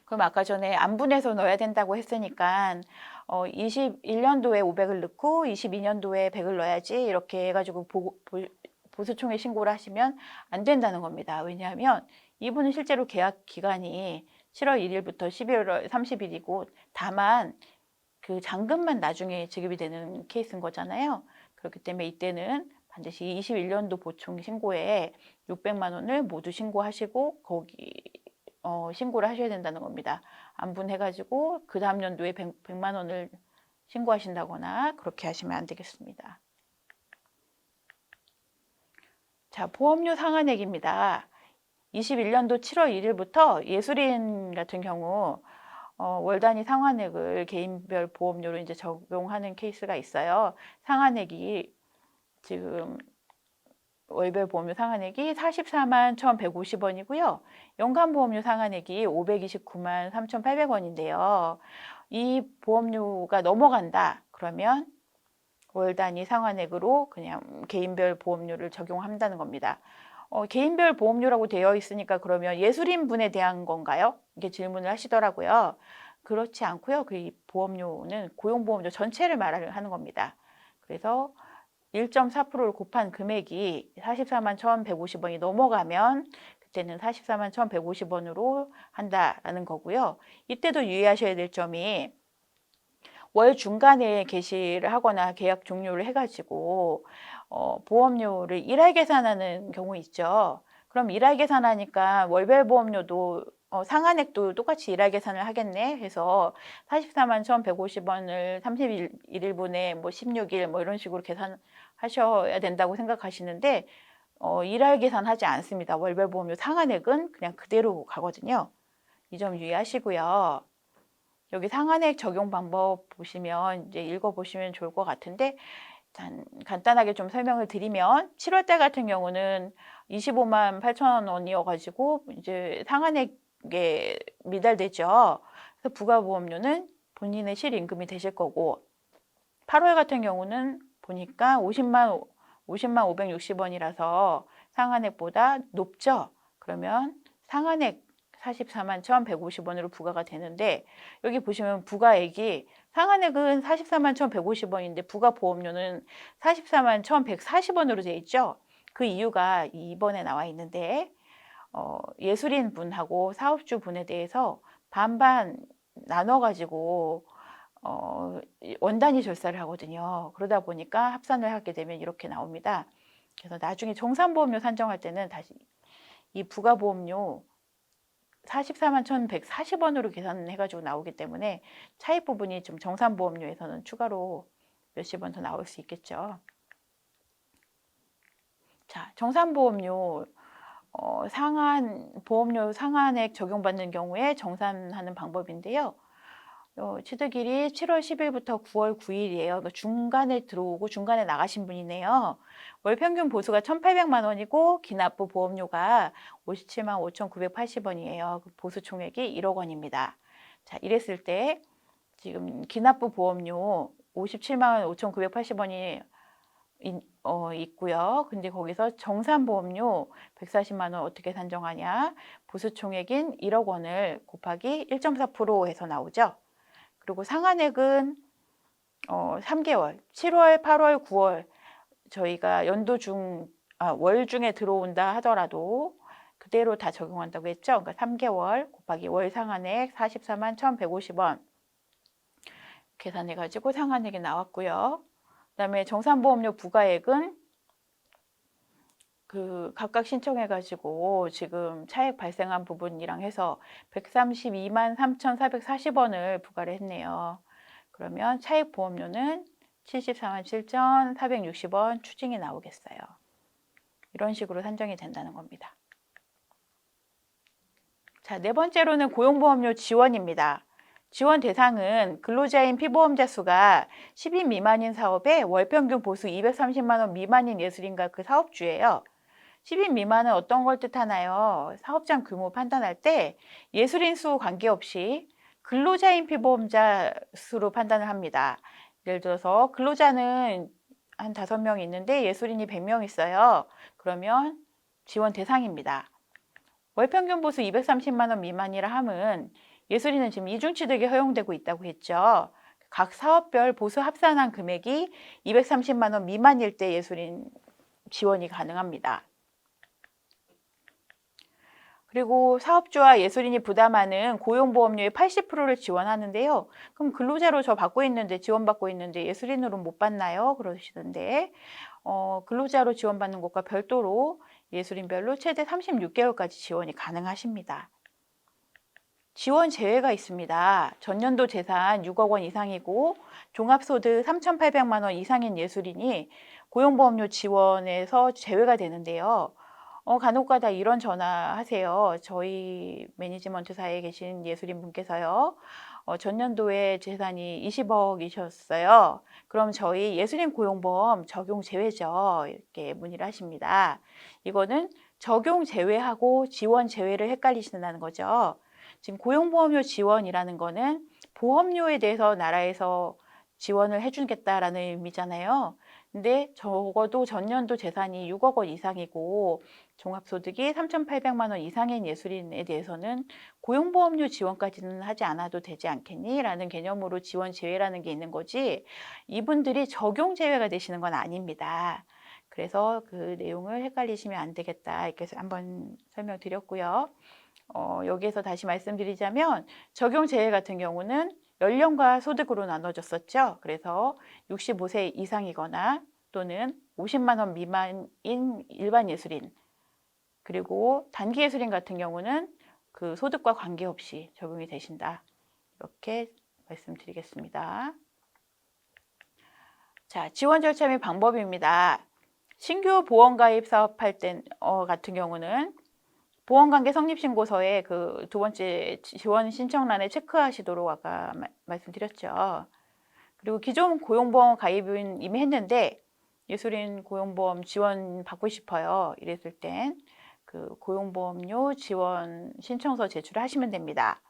그럼 아까 전에 안분해서 넣어야 된다고 했으니까 21년도에 500을 넣고 22년도에 100을 넣어야지, 이렇게 해가지고 보수총회 신고를 하시면 안 된다는 겁니다. 왜냐하면 이분은 실제로 계약 기간이 7월 1일부터 12월 30일이고 다만 그 잔금만 나중에 지급이 되는 케이스인 거잖아요. 그렇기 때문에 이때는 반드시 21년도 보충 신고에 600만 원을 모두 신고하시고 거기 신고를 하셔야 된다는 겁니다. 안분해가지고 그 다음 연도에 100만 원을 신고하신다거나 그렇게 하시면 안 되겠습니다. 자, 보험료 상한액입니다. 21년도 7월 1일부터 예술인 같은 경우 월 단위 상한액을 개인별 보험료로 이제 적용하는 케이스가 있어요. 상한액이 지금 월별 보험료 상한액이 44만 1,150원이고요. 연간 보험료 상한액이 529만 3,800원인데요. 이 보험료가 넘어간다 그러면 월 단위 상한액으로 그냥 개인별 보험료를 적용한다는 겁니다. 개인별 보험료라고 되어 있으니까 그러면 예술인 분에 대한 건가요? 이렇게 질문을 하시더라고요. 그렇지 않고요. 그 보험료는 고용보험료 전체를 말하는 겁니다. 그래서 1.4%를 곱한 금액이 44만 1,150원이 넘어가면 그때는 44만 1,150원으로 한다라는 거고요. 이때도 유의하셔야 될 점이, 월 중간에 개시를 하거나 계약 종료를 해가지고 보험료를 일할 계산하는 경우 있죠. 그럼 일할 계산하니까 월별 보험료도 상한액도 똑같이 일할 계산을 하겠네 해서 44만 1,150원을 31일분에 뭐 16일 뭐 이런 식으로 계산하셔야 된다고 생각하시는데 일할 계산하지 않습니다. 월별 보험료 상한액은 그냥 그대로 가거든요. 이 점 유의하시고요. 여기 상한액 적용 방법 보시면 이제 읽어보시면 좋을 것 같은데, 간단하게 좀 설명을 드리면 7월 달 같은 경우는 25만 8천 원이어가지고 이제 상한액에 미달되죠. 그래서 부가보험료는 본인의 실임금이 되실 거고, 8월 같은 경우는 보니까 50만 560원이라서 상한액보다 높죠. 그러면 상한액 44만 1,150원으로 부과가 되는데, 여기 보시면 부가액이 상한액은 44만 1,150원인데 부가보험료는 44만 1,140원으로 되어 있죠. 그 이유가 2번에 나와 있는데 예술인 분하고 사업주 분에 대해서 반반 나눠가지고 원단위 절차를 하거든요. 그러다 보니까 합산을 하게 되면 이렇게 나옵니다. 그래서 나중에 정산보험료 산정할 때는 다시 이 부가보험료 44만 1,140원으로 계산해가지고 나오기 때문에 차익 부분이 좀 정산보험료에서는 추가로 몇십 원 더 나올 수 있겠죠. 자, 정산보험료 보험료 상한액 적용받는 경우에 정산하는 방법인데요. 취득일이 7월 10일부터 9월 9일이에요. 중간에 들어오고 중간에 나가신 분이네요. 월 평균 보수가 1,800만 원이고 기납부 보험료가 57만 5,980원이에요. 보수 총액이 1억 원입니다. 자, 이랬을 때 지금 기납부 보험료 57만 5,980원이 있고요. 근데 거기서 정산보험료 140만 원 어떻게 산정하냐? 보수 총액인 1억 원을 곱하기 1.4% 해서 나오죠. 그리고 상한액은 3개월, 7월, 8월, 9월 저희가 월 중에 들어온다 하더라도 그대로 다 적용한다고 했죠. 그러니까 3개월 곱하기 월 상한액 44만 1,150원 계산해가지고 상한액이 나왔고요. 그다음에 정산보험료 부과액은 각각 신청해가지고 지금 차액 발생한 부분이랑 해서 132만 3,440원을 부과를 했네요. 그러면 차액 보험료는 74만 7,460원 추징이 나오겠어요. 이런 식으로 산정이 된다는 겁니다. 자, 네 번째로는 고용보험료 지원입니다. 지원 대상은 근로자인 피보험자 수가 10인 미만인 사업에 월평균 보수 230만 원 미만인 예술인과 그 사업주예요. 10인 미만은 어떤 걸 뜻하나요? 사업장 규모 판단할 때 예술인 수 관계없이 근로자인 피보험자 수로 판단을 합니다. 예를 들어서 근로자는 한 5명 있는데 예술인이 100명 있어요. 그러면 지원 대상입니다. 월평균 보수 230만 원 미만이라 함은 예술인은 지금 이중취득이 허용되고 있다고 했죠. 각 사업별 보수 합산한 금액이 230만 원 미만일 때 예술인 지원이 가능합니다. 그리고 사업주와 예술인이 부담하는 고용보험료의 80%를 지원하는데요. 그럼 근로자로 저 받고 있는데 지원받고 있는데 예술인으로는 못 받나요? 그러시던데 근로자로 지원받는 것과 별도로 예술인별로 최대 36개월까지 지원이 가능하십니다. 지원 제외가 있습니다. 전년도 재산 6억 원 이상이고 종합소득 3,800만 원 이상인 예술인이 고용보험료 지원에서 제외가 되는데요. 간혹가다 이런 전화 하세요. 저희 매니지먼트사에 계신 예술인 분께서요. 전년도에 재산이 20억이셨어요. 그럼 저희 예술인 고용보험 적용 제외죠. 이렇게 문의를 하십니다. 이거는 적용 제외하고 지원 제외를 헷갈리신다는 거죠. 지금 고용보험료 지원이라는 거는 보험료에 대해서 나라에서 지원을 해주겠다라는 의미잖아요. 근데 적어도 전년도 재산이 6억 원 이상이고 종합소득이 3,800만 원 이상인 예술인에 대해서는 고용보험료 지원까지는 하지 않아도 되지 않겠니? 라는 개념으로 지원 제외라는 게 있는 거지 이분들이 적용 제외가 되시는 건 아닙니다. 그래서 그 내용을 헷갈리시면 안 되겠다 이렇게 한번 설명드렸고요. 여기에서 다시 말씀드리자면 적용 제외 같은 경우는 연령과 소득으로 나눠졌었죠. 그래서 65세 이상이거나 또는 50만 원 미만인 일반 예술인 그리고 단기 예술인 같은 경우는 그 소득과 관계없이 적용이 되신다. 이렇게 말씀드리겠습니다. 자, 지원 절차 및 방법입니다. 신규 보험가입 사업할 때 같은 경우는 보험관계 성립신고서에 그 두 번째 지원 신청란에 체크하시도록 아까 말씀드렸죠. 그리고 기존 고용보험 가입은 이미 했는데 예술인 고용보험 지원 받고 싶어요. 이랬을 땐 그 고용보험료 지원 신청서 제출하시면 됩니다.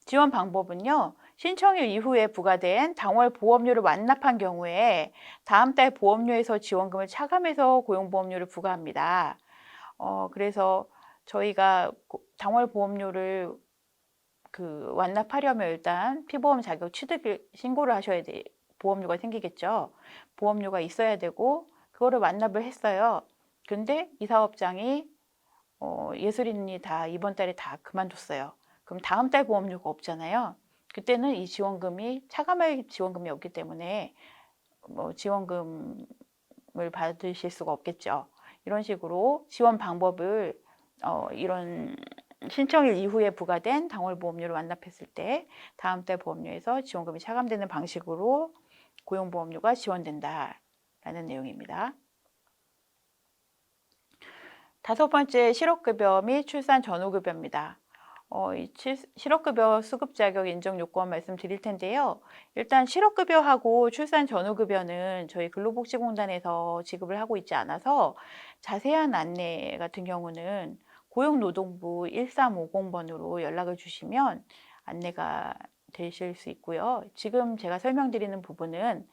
지원 방법은요. 신청일 이후에 부과된 당월 보험료를 완납한 경우에 다음 달 보험료에서 지원금을 차감해서 고용보험료를 부과합니다. 그래서 저희가 당월 보험료를 완납하려면 일단 피보험 자격 취득 신고를 하셔야 돼. 보험료가 생기겠죠. 보험료가 있어야 되고 그거를 완납을 했어요. 근데 이 사업장이 예술인이 다 이번 달에 다 그만뒀어요. 그럼 다음 달 보험료가 없잖아요. 그때는 이 지원금이 차감할 지원금이 없기 때문에 지원금을 받으실 수가 없겠죠. 이런 식으로 지원 방법을 이런 신청일 이후에 부과된 당월보험료를 완납했을 때 다음 달 보험료에서 지원금이 차감되는 방식으로 고용보험료가 지원된다라는 내용입니다. 다섯 번째 실업급여 및 출산 전후급여입니다. 실업급여 수급 자격 인정 요건 말씀드릴 텐데요. 일단 실업급여하고 출산 전후급여는 저희 근로복지공단에서 지급을 하고 있지 않아서 자세한 안내 같은 경우는 고용노동부 1350번으로 연락을 주시면 안내가 되실 수 있고요. 지금 제가 설명드리는 부분은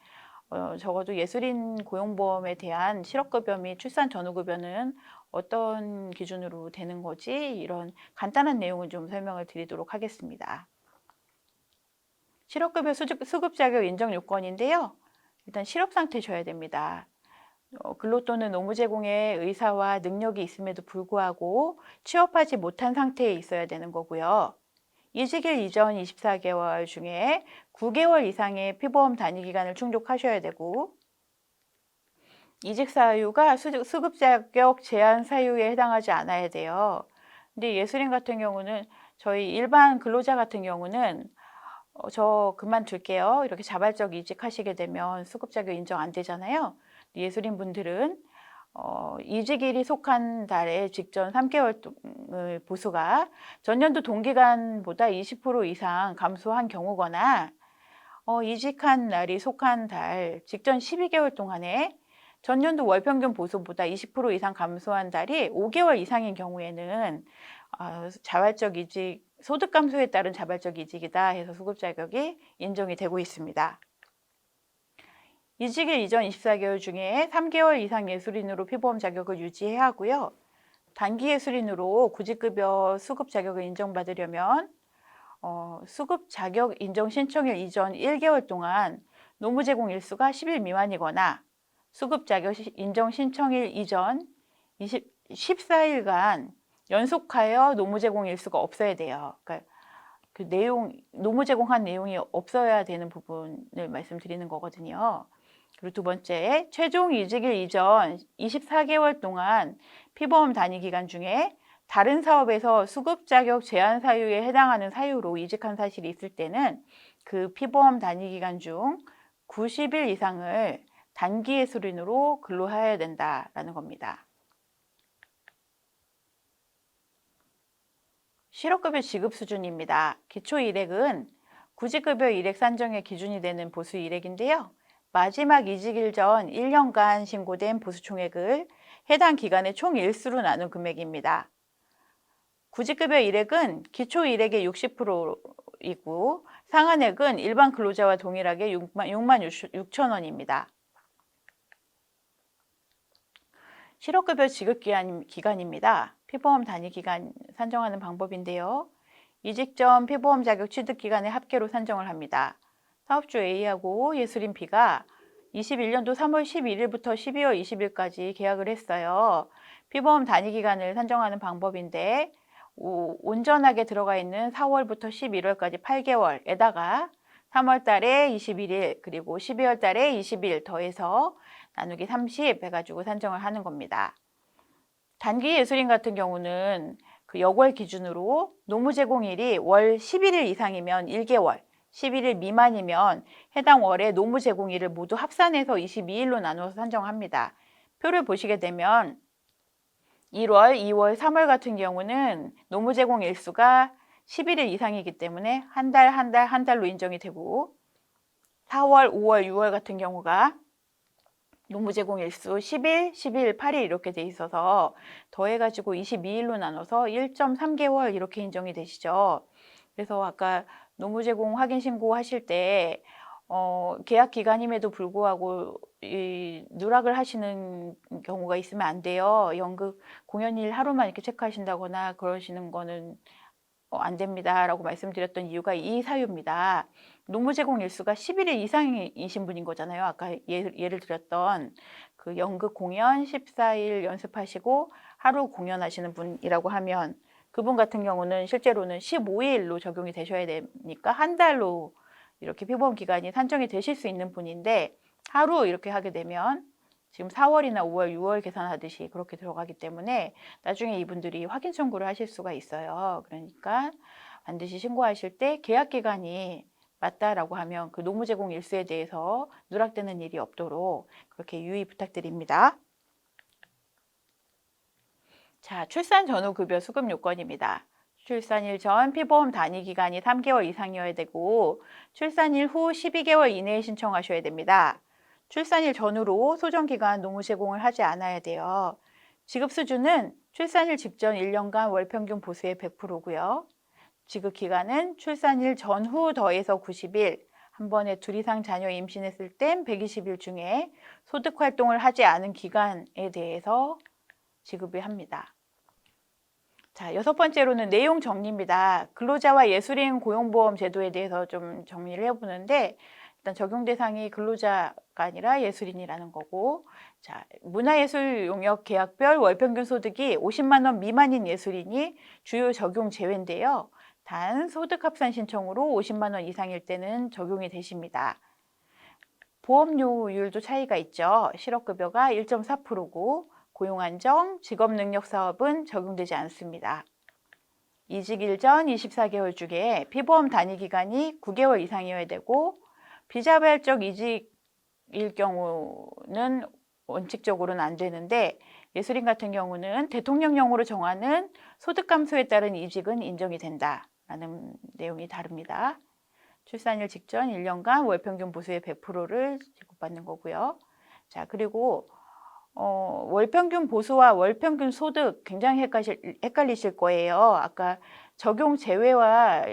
적어도 예술인 고용보험에 대한 실업급여 및 출산 전후급여는 어떤 기준으로 되는 거지? 이런 간단한 내용을 좀 설명을 드리도록 하겠습니다. 실업급여 수급 자격 인정 요건인데요. 일단 실업 상태셔야 됩니다. 근로 또는 노무 제공의 의사와 능력이 있음에도 불구하고 취업하지 못한 상태에 있어야 되는 거고요. 이직일 이전 24개월 중에 9개월 이상의 피보험 단위 기간을 충족하셔야 되고, 이직 사유가 수급 자격 제한 사유에 해당하지 않아야 돼요. 근데 예술인 같은 경우는, 저희 일반 근로자 같은 경우는 저 그만둘게요, 이렇게 자발적 이직하시게 되면 수급 자격 인정 안 되잖아요. 예술인 분들은 이직일이 속한 달에 직전 3개월 보수가 전년도 동기간보다 20% 이상 감소한 경우거나, 이직한 날이 속한 달 직전 12개월 동안에 전년도 월평균 보수보다 20% 이상 감소한 달이 5개월 이상인 경우에는 자발적 이직, 소득 감소에 따른 자발적 이직이다 해서 수급 자격이 인정이 되고 있습니다. 이직일 이전 24개월 중에 3개월 이상 예술인으로 피보험 자격을 유지해야 하고요. 단기 예술인으로 구직급여 수급 자격을 인정받으려면 수급 자격 인정 신청일 이전 1개월 동안 노무 제공 일수가 10일 미만이거나, 수급 자격 인정 신청일 이전 14일간 연속하여 노무 제공 일수가 없어야 돼요. 그러니까 그 노무 제공한 내용이 없어야 되는 부분을 말씀드리는 거거든요. 그리고 두 번째, 최종 이직일 이전 24개월 동안 피보험 단위 기간 중에 다른 사업에서 수급 자격 제한 사유에 해당하는 사유로 이직한 사실이 있을 때는 그 피보험 단위 기간 중 90일 이상을 단기 예술인으로 근로해야 된다라는 겁니다. 실업급여 지급 수준입니다. 기초 일액은 구직급여 일액 산정의 기준이 되는 보수 일액인데요. 마지막 이직일 전 1년간 신고된 보수 총액을 해당 기간의 총 일수로 나눈 금액입니다. 구직급여 일액은 기초 일액의 60%이고 상한액은 일반 근로자와 동일하게 6만 6천 원입니다. 실업급여 지급 기간입니다. 피보험 단위 기간 산정하는 방법인데요. 이직 전 피보험 자격 취득 기간의 합계로 산정을 합니다. 사업주 A하고 예술인 B가 21년도 3월 11일부터 12월 20일까지 계약을 했어요. 피보험 단위 기간을 산정하는 방법인데, 온전하게 들어가 있는 4월부터 11월까지 8개월에다가 3월 달에 21일 그리고 12월 달에 20일 더해서 나누기 30 해가지고 산정을 하는 겁니다. 단기 예술인 같은 경우는 그 여월 기준으로 노무 제공일이 월 11일 이상이면 1개월, 11일 미만이면 해당 월의 노무 제공일을 모두 합산해서 22일로 나누어서 산정합니다. 표를 보시게 되면 1월, 2월, 3월 같은 경우는 노무 제공 일수가 11일 이상이기 때문에 한 달로 인정이 되고, 4월, 5월, 6월 같은 경우가 노무 제공 일수 10일, 11일, 8일 이렇게 돼 있어서 더해가지고 22일로 나눠서 1.3개월 이렇게 인정이 되시죠. 그래서 아까 노무 제공 확인 신고하실 때 계약 기간임에도 불구하고 누락을 하시는 경우가 있으면 안 돼요. 연극 공연일 하루만 이렇게 체크하신다거나 그러시는 거는 안 됩니다 라고 말씀드렸던 이유가 이 사유입니다. 노무 제공 일수가 11일 이상이신 분인 거잖아요. 아까 예를 들었던 그 연극 공연 14일 연습하시고 하루 공연하시는 분이라고 하면, 그분 같은 경우는 실제로는 15일로 적용이 되셔야 되니까 한 달로 이렇게 피보험 기간이 산정이 되실 수 있는 분인데, 하루 이렇게 하게 되면 지금 4월이나 5월, 6월 계산하듯이 그렇게 들어가기 때문에 나중에 이분들이 확인 청구를 하실 수가 있어요. 그러니까 반드시 신고하실 때 계약 기간이 맞다라고 하면 그 노무 제공 일수에 대해서 누락되는 일이 없도록 그렇게 유의 부탁드립니다. 자, 출산 전후 급여 수급 요건입니다. 출산일 전 피보험 단위 기간이 3개월 이상이어야 되고, 출산일 후 12개월 이내에 신청하셔야 됩니다. 출산일 전후로 소정기간 노무 제공을 하지 않아야 돼요. 지급 수준은 출산일 직전 1년간 월평균 보수의 100%고요. 지급 기간은 출산일 전후 더해서 90일, 한 번에 둘 이상 자녀 임신했을 땐 120일 중에 소득 활동을 하지 않은 기간에 대해서 지급을 합니다. 자, 6번째로는 내용 정리입니다. 근로자와 예술인 고용보험 제도에 대해서 좀 정리를 해보는데, 일단 적용 대상이 근로자가 아니라 예술인이라는 거고, 자, 문화예술 용역 계약별 월평균 소득이 50만 원 미만인 예술인이 주요 적용 제외인데요. 단 소득 합산 신청으로 50만 원 이상일 때는 적용이 되십니다. 보험료율도 차이가 있죠. 실업급여가 1.4%고 고용안정, 직업능력사업은 적용되지 않습니다. 이직 일전 24개월 중에 피보험 단위 기간이 9개월 이상이어야 되고 비자발적 이직일 경우는 원칙적으로는 안 되는데 예술인 같은 경우는 대통령령으로 정하는 소득 감소에 따른 이직은 인정이 된다라는 내용이 다릅니다. 출산일 직전 1년간 월평균 보수의 100%를 지급받는 거고요. 자, 그리고 월평균 보수와 월평균 소득 굉장히 헷갈리실 거예요. 아까 적용 제외와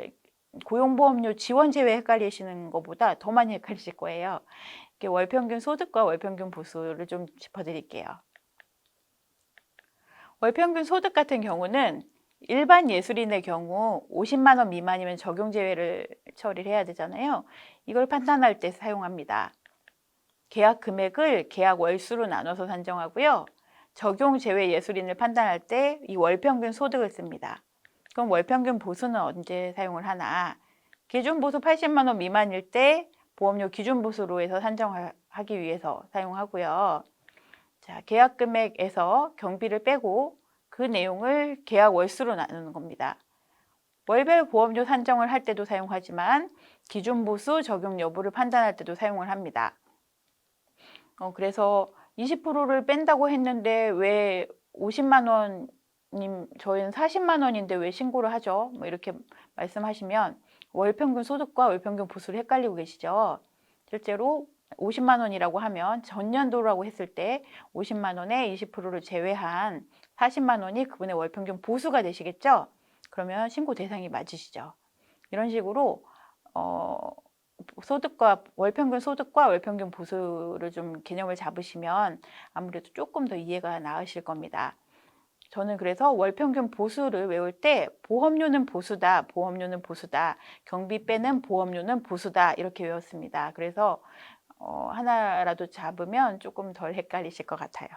고용보험료 지원 제외 헷갈리시는 것보다 더 많이 헷갈리실 거예요. 이렇게 월평균 소득과 월평균 보수를 좀 짚어드릴게요. 월평균 소득 같은 경우는 일반 예술인의 경우 50만 원 미만이면 적용 제외를 처리를 해야 되잖아요. 이걸 판단할 때 사용합니다. 계약 금액을 계약 월수로 나눠서 산정하고요. 적용 제외 예술인을 판단할 때 이 월평균 소득을 씁니다. 그럼 월평균 보수는 언제 사용을 하나? 기준 보수 80만 원 미만일 때 보험료 기준 보수로 해서 산정하기 위해서 사용하고요. 자, 계약 금액에서 경비를 빼고 그 내용을 계약 월수로 나누는 겁니다. 월별 보험료 산정을 할 때도 사용하지만 기준 보수 적용 여부를 판단할 때도 사용을 합니다. 그래서 20%를 뺀다고 했는데 왜 50만 원님 저희는 40만 원인데 왜 신고를 하죠? 뭐 이렇게 말씀하시면 월평균 소득과 월평균 보수를 헷갈리고 계시죠? 실제로 50만 원이라고 하면 전년도라고 했을 때 50만 원에 20%를 제외한 40만 원이 그분의 월평균 보수가 되시겠죠? 그러면 신고 대상이 맞으시죠? 이런 식으로 월평균 소득과 월평균 보수를 좀 개념을 잡으시면 아무래도 조금 더 이해가 나으실 겁니다. 저는 그래서 월평균 보수를 외울 때 보험료는 보수다, 보험료는 보수다, 경비 빼는 보험료는 보수다 이렇게 외웠습니다. 그래서 하나라도 잡으면 조금 덜 헷갈리실 것 같아요.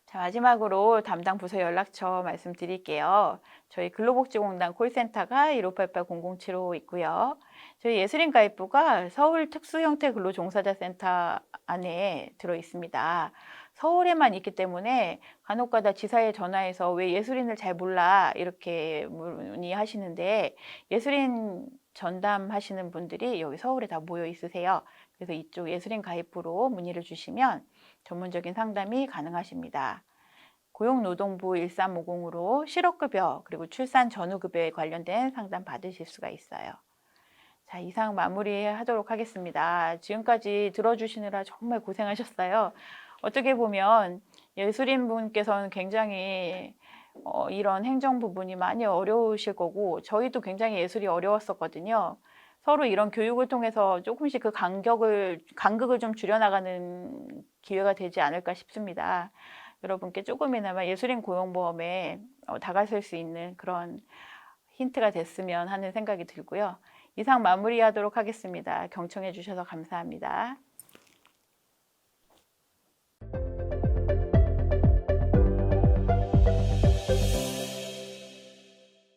자, 마지막으로 담당 부서 연락처 말씀드릴게요. 저희 근로복지공단 콜센터가 1588-0075 있고요. 저희 예술인 가입부가 서울 특수형태 근로종사자센터 안에 들어 있습니다. 서울에만 있기 때문에 간혹가다 지사에 전화해서 왜 예술인을 잘 몰라 이렇게 문의하시는데 예술인 전담하시는 분들이 여기 서울에 다 모여 있으세요. 그래서 이쪽 예술인 가입부로 문의를 주시면 전문적인 상담이 가능하십니다. 고용노동부 1350으로 실업급여 그리고 출산 전후급여에 관련된 상담 받으실 수가 있어요. 자, 이상 마무리하도록 하겠습니다. 지금까지 들어주시느라 정말 고생하셨어요. 어떻게 보면 예술인분께서는 굉장히 이런 행정 부분이 많이 어려우실 거고 저희도 굉장히 예술이 어려웠었거든요. 서로 이런 교육을 통해서 조금씩 그 간극을 좀 줄여나가는 기회가 되지 않을까 싶습니다. 여러분께 조금이나마 예술인 고용보험에 다가설 수 있는 그런 힌트가 됐으면 하는 생각이 들고요. 이상 마무리하도록 하겠습니다. 경청해 주셔서 감사합니다.